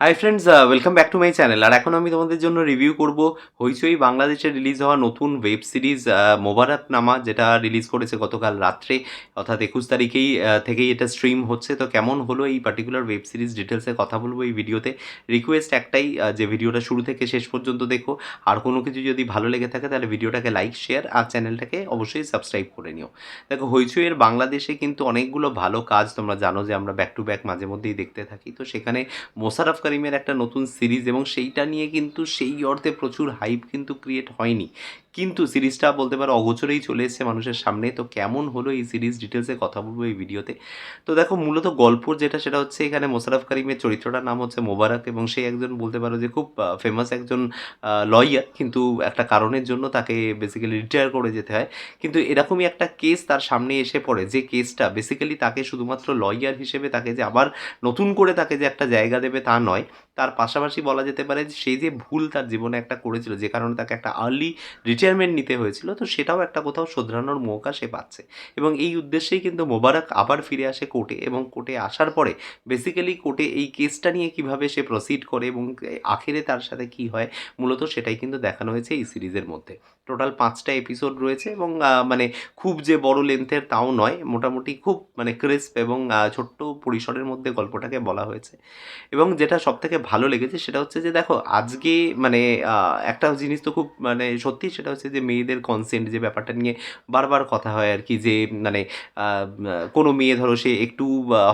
High friends, welcome back to my channel. আর এখন আমি তোমাদের জন্য রিভিউ করব হইচই বাংলাদেশে রিলিজ হওয়া নতুন ওয়েব সিরিজ মোবারক নামা, যেটা রিলিজ করেছে গতকাল রাত্রে, অর্থাৎ 21 তারিখেই থেকেই এটা স্ট্রিম হচ্ছে। তো কেমন হলো এই পার্টিকুলার ওয়েব সিরিজ ডিটেলসে কথা বলবো এই ভিডিওতে। রিকোয়েস্ট একটাই, যে ভিডিওটা শুরু থেকে শেষ পর্যন্ত দেখো। আর কোনো কিছু যদি ভালো লেগে থাকে তাহলে ভিডিওটাকে লাইক, শেয়ার আর চ্যানেলটাকে অবশ্যই সাবস্ক্রাইব করে নিও। দেখো, হইচইয়ের বাংলাদেশে কিন্তু অনেকগুলো ভালো কাজ তোমরা জানো যে আমরা ব্যাক টু ব্যাক মাঝে মধ্যেই দেখতে থাকি। তো সেখানে মোশাররফ করিমের একটা নতুন সিরিজ, এবং সেইটা নিয়ে কিন্তু সেই অর্থে প্রচুর হাইপ কিন্তু ক্রিয়েট হয়নি, কিন্তু সিরিজটা বলতে পারো অগোচরেই চলে এসেছে মানুষের সামনে। তো কেমন হলো এই সিরিজ ডিটেলসে কথা বলবো এই ভিডিওতে। তো দেখো, মূলত গল্প যেটা সেটা হচ্ছে এখানে মোশাররফ করিমের চরিত্রটার নাম হচ্ছে মোবারক, এবং সে একজন বলতে পারো যে খুব ফেমাস একজন লয়ার, কিন্তু একটা কারণের জন্য তাকে বেসিক্যালি রিটায়ার করে যেতে হয়। কিন্তু এরকমই একটা কেস তার সামনে এসে পড়ে, যে কেসটা বেসিক্যালি তাকে শুধুমাত্র লয়ার হিসেবে তাকে যে আবার নতুন করে তাকে যে একটা জায়গা দেবে তা নয়, তার পাশাপাশি বলা যেতে পারে যে সেই যে ভুল তার জীবনে একটা করেছিল, যে কারণে তাকে একটা আর্লি রিটায়ারমেন্ট নিতে হয়েছিল, তো সেটাও একটা কোথাও শোধরানোর মৌকা সে পাচ্ছে। এবং এই উদ্দেশ্যেই কিন্তু মোবারক আবার ফিরে আসে কোর্টে, এবং কোর্টে আসার পরে বেসিক্যালি কোর্টে এই কেসটা নিয়ে কিভাবে সে প্রসিড করে এবং আখেরে তার সাথে কি হয়, মূলত সেটাই কিন্তু দেখানো হয়েছে এই সিরিজের মধ্যে। টোটাল 5টা এপিসোড রয়েছে, এবং মানে খুব যে বড় লেন্থের তাও নয়, মোটামুটি খুব মানে ক্রিস্প এবং ছোট্ট পরিসরের মধ্যে গল্পটাকে বলা হয়েছে। এবং যেটা সবথেকে ভালো লেগেছে সেটা হচ্ছে যে দেখো, আজকে মানে একটা জিনিস তো খুব মানে সত্যি, সেটা হচ্ছে যে মেয়েদের কনসেন্ট যে ব্যাপারটা নিয়ে বারবার কথা হয় আর কি, যে মানে কোনো মেয়ে ধরো সে একটু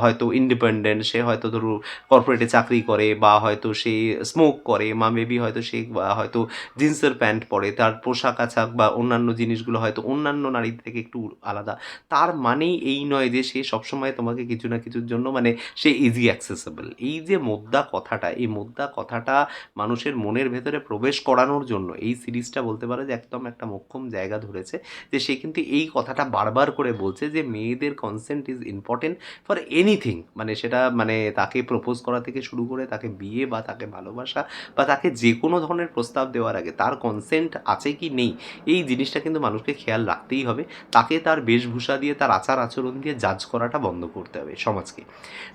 হয়তো ইন্ডিপেন্ডেন্ট, সে হয়তো ধরো কর্পোরেটে চাকরি করে, বা হয়তো সে স্মোক করে, বা মেবি হয়তো সে হয়তো জিন্সের প্যান্ট পরে, তার পোশাক আশাক বা অন্যান্য জিনিসগুলো হয়তো অন্যান্য নারীর থেকে একটু আলাদা। তার মানেই এই নয় যে সে সবসময় তোমাকে কিছু না কিছুর জন্য মানে সে ইজি অ্যাক্সেসেবল। এই যে মোদ্দা কথাটা, এই মোদ্দা কথাটা মানুষের মনের ভেতরে প্রবেশ করানোর জন্য এই সিরিজটা বলতে পারে যে একদম একটা মোক্ষম জায়গা ধরেছে। যে সে কিন্তু এই কথাটা বারবার করে বলছে যে মেয়েদের consent is important for anything, মানে সেটা মানে তাকে প্রপোজ করা থেকে শুরু করে তাকে বিয়ে বা তাকে ভালোবাসা বা তাকে যে কোনো ধরনের প্রস্তাব দেওয়ার আগে তার কনসেন্ট আছে কি নেই, এই জিনিসটা কিন্তু মানুষকে খেয়াল রাখতেই হবে। তাকে তার বেশভূষা দিয়ে, তার আচার আচরণ দিয়ে জাজ করাটা বন্ধ করতে হবে সমাজকে।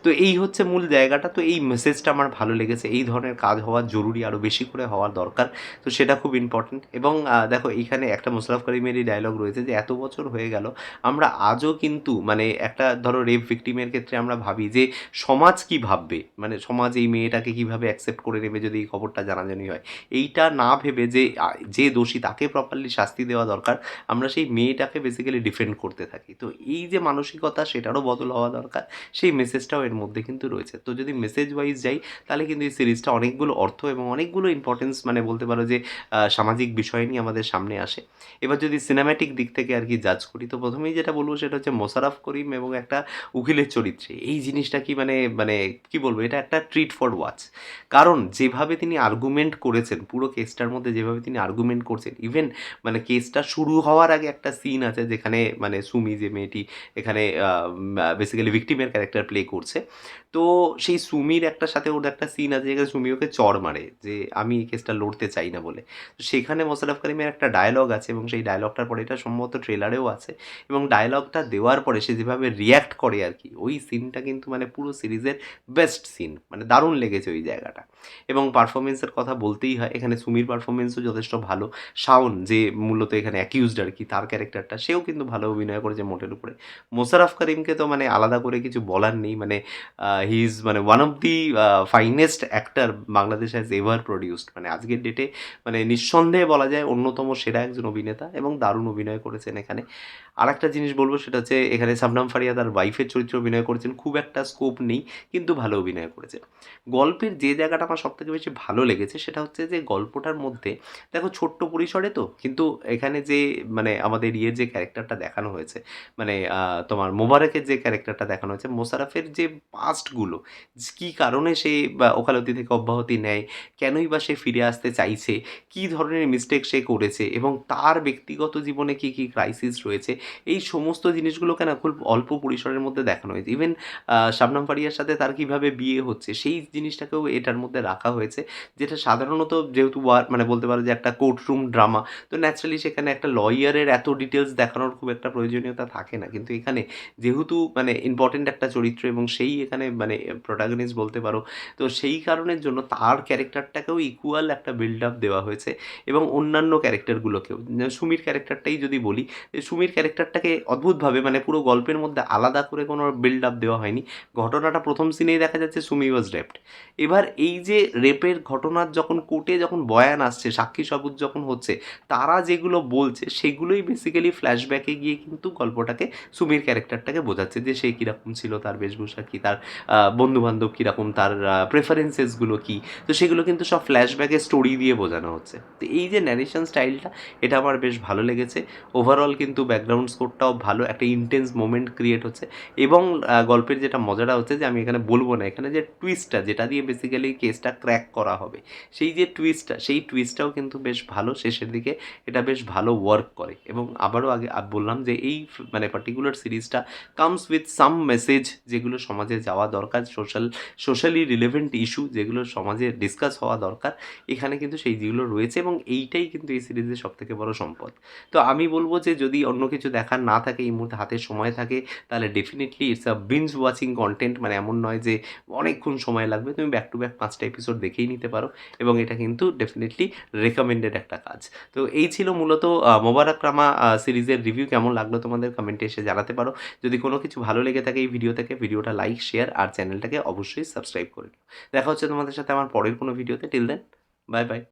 তো এই হচ্ছে মূল জায়গাটা। তো এই মেসেজটা আমার ভালো লেগেছে, এই ধরনের কাজ হওয়া জরুরি, আরও বেশি করে হওয়ার দরকার। তো সেটা খুব ইম্পর্টেন্ট। এবং দেখো, এইখানে একটা মোশাররফ করিমেরই ডায়লগ রয়েছে যে এত বছর হয়ে গেল, আমরা আজও কিন্তু মানে একটা ধরো রেপ ভিক্টিমের ক্ষেত্রে আমরা ভাবি যে সমাজ কি ভাববে, মানে সমাজ এই মেয়েটাকে কিভাবে অ্যাকসেপ্ট করে নেবে যদি এই খবরটা জানাজানি হয়। এইটা না ভেবে যে যে দোষী তাকে প্রপারলি শাস্তি দেওয়া দরকার, আমরা সেই মেয়েটাকে বেসিক্যালি ডিফেন্ড করতে থাকি। তো এই যে মানসিকতা, সেটারও বদল হওয়া দরকার। সেই মেসেজটাও এর মধ্যে কিন্তু রয়েছে। তো যদি মেসেজ ওয়াইজ যাই, তাহলে কিন্তু এই সিরিজটা অনেকগুলো অর্থ এবং অনেকগুলো ইম্পর্টেন্স মানে বলতে পারো যে সামাজিক বিষয় নিয়ে আমাদের সামনে আসে। এবার যদি সিনেম্যাটিক দিক থেকে আর কি জাজ করি, তো প্রথমেই যেটা বলবো সেটা হচ্ছে মোশাররফ করিম এবং একটা উকিলের চরিত্রে এই জিনিসটা কি মানে মানে কি বলবো, এটা একটা ট্রিট ফর ওয়াচ। কারণ যেভাবে তিনি আর্গুমেন্ট করেছেন, পুরো কেসটার মধ্যে যেভাবে তিনি আর্গুমেন্ট করছেন, ইভেন মানে কেসটা শুরু হওয়ার আগে একটা সিন আছে যেখানে মানে সুমি যে মেয়েটি এখানে বেসিক্যালি ভিক্টিমের ক্যারেক্টার প্লে করছে। তো সেই সুমির একটা সাথে ওর একটা সিন আছে যেখানে সুমি ওকে চড় মারে যে আমি এই কেসটা লড়তে চাই না বলে। তো সেখানে মোশাররফ করিমের একটা ডায়লগ আছে, এবং সেই ডায়লগটার পরে এটা সম্ভবত ট্রেলারেও আছে, এবং ডায়লগটা দেওয়ার পরে সে যেভাবে রিয়্যাক্ট করে আর কি, ওই সিনটা কিন্তু মানে পুরো সিরিজের বেস্ট সিন, মানে দারুণ লেগেছে ওই জায়গাটা। এবং পারফরমেন্সের কথা বলতেই হয়, এখানে সুমির পারফরমেন্সও যথেষ্ট ভালো। শাওন যে মূলত এখানে অ্যাকিউজড আর কি, তার ক্যারেক্টারটা সেও কিন্তু ভালো অভিনয় করেছে মোটের উপরে। মোশাররফ করিমকে তো মানে আলাদা করে কিছু বলার নেই, মানে হি ইজ মানে one of the finest actor Bangladesh has ever produced. মানে আজকের ডেটে মানে নিঃসন্দেহে বলা যায় অন্যতম সেরা একজন অভিনেতা, এবং দারুণ অভিনয় করেছেন এখানে। আরেকটা জিনিস বলবো সেটা হচ্ছে এখানে শবনম ফারিয়া তার ওয়াইফের চরিত্রে অভিনয় করেছেন, খুব একটা স্কোপ নেই কিন্তু ভালো অভিনয় করেছে। গল্পের যে জায়গাটা আমার সবথেকে বেশি ভালো লেগেছে সেটা হচ্ছে যে গল্পটার মধ্যে দেখো ছোট্ট পরিসরে তো, কিন্তু এখানে যে মানে আমাদের ইয়ের যে ক্যারেক্টারটা দেখানো হয়েছে, মানে তোমার মোবারকের যে ক্যারেক্টারটা দেখানো হয়েছে, মোশাররফের যে পাস্টগুলো, কী কারণে সে বা ওকালতি থেকে অব্যাহতি নেয়, কেনই বা সে ফিরে আসতে চাইছে, কী ধরনের মিস্টেক সে করেছে, এবং তার ব্যক্তিগত জীবনে কী কী ক্রাইসিস রয়েছে, এই সমস্ত জিনিসগুলোকে না খুব অল্প পরিসরের মধ্যে দেখানো হয়েছে। ইভেন শবনম ফারিয়ার সাথে তার কীভাবে বিয়ে হচ্ছে সেই জিনিসটাকেও এটার মধ্যে রাখা হয়েছে, যেটা সাধারণত যেহেতু মানে বলতে পারো যে একটা কোর্টরুম ড্রামা, তো ন্যাচারালি সেখানে একটা লয়ারের এত ডিটেলস দেখানোর খুব একটা প্রয়োজনীয়তা থাকে না। কিন্তু এখানে যেহেতু মানে ইম্পর্টেন্ট একটা চরিত্র, এবং সেই এখানে মানে প্রোটাগনিস্ট বলতে পারো। তো সেই কারণের জন্য তার ক্যারেক্টারটাকেও ইকুয়াল একটা বিল্ড আপ দেওয়া হয়েছে এবং অন্যান্য ক্যারেক্টারগুলোকেও। সুমির ক্যারেক্টারটাই যদি বলি, সুমির ক্যারেক্টারটাকে অদ্ভুতভাবে মানে পুরো গল্পের মধ্যে আলাদা করে কোনো বিল্ড আপ দেওয়া হয়নি। ঘটনাটা প্রথম সিনেই দেখা যাচ্ছে সুমি ওয়াজ রেপড। এবার এই যে রেপের ঘটনার যখন কোর্টে যখন বয়ান আসছে, সাক্ষী সাবুত যখন হচ্ছে, তারা যেগুলো বলছে সেগুলোই বেসিক্যালি ফ্ল্যাশব্যাকে গিয়ে কিন্তু গল্পটাকে, সুমির ক্যারেক্টারটাকে বোঝাচ্ছে যে সে কীরকম ছিল, তার বেশভূষা কী, তার বন্ধুবান্ধব কীরকম, তার প্রেফারেন্সেসগুলো কী। তো সেগুলো কিন্তু সব ফ্ল্যাশব্যাকে স্টোরি দিয়ে বোঝানো হচ্ছে। তো এই যে ন্যারেশন স্টাইলটা, এটা আমার বেশ ভালো লেগেছে। ওভারঅল কিন্তু ব্যাকগ্রাউন্ড স্কোরটাও ভালো, একটা ইন্টেন্স মোমেন্ট ক্রিয়েট হচ্ছে এবং গল্পের যেটা মজাটা হচ্ছে যে আমি এখানে বলবো না, এখানে যে টুইস্টটা যেটা দিয়ে বেসিক্যালি কেসটা ক্র্যাক করা হবে, সেই যে টুইস্টটা, সেই টুইস্টটাও কিন্তু বেশ ভালো। শেষের দিকে এটা বেশ ভালো ওয়ার্ক করে এবং আবারও আগে বললাম যে এই মানে পার্টিকুলার সিরিজটা কামস উইথ সাম মেসেজ, যেগুলো সমাজে যাওয়া দরকার, সোশ্যালি রিলেভেন্ট ইস্যু যেগুলো সমাজে ডিসকাস হওয়া দরকার, এখানে কিন্তু সেই যেগুলো রয়েছে এবং এইটাই কিন্তু এই সিরিজের সবথেকে বড় সম্পদ। তো আমি বলবো যে যদি অন্য কিছু দেখার না থাকে, এই মুহূর্তে হাতে সময় থাকে, তাহলে definitely it's a binge watching content. মানে এমন নয় যে অনেকক্ষণ সময় লাগবে, তুমি ব্যাক টু ব্যাক 5টা এপিসোড দেখেই নিতে পারো এবং এটা কিন্তু ডেফিনেটলি রেকমেন্ডেড একটা কাজ। তো এই ছিল মূলত মোবারক রামা সিরিজের রিভিউ। কেমন লাগলো তোমাদের কমেন্টে এসে জানাতে পারো। যদি কোনো কিছু ভালো লেগে থাকে এই ভিডিও থেকে, ভিডিওটা লাইক, শেয়ার আর চ্যানেলটাকে অবশ্যই সাবস্ক্রাইব করে নিও। দেখা হচ্ছে তোমাদের সাথে আমার পরের কোনো ভিডিওতে। Till then, bye by.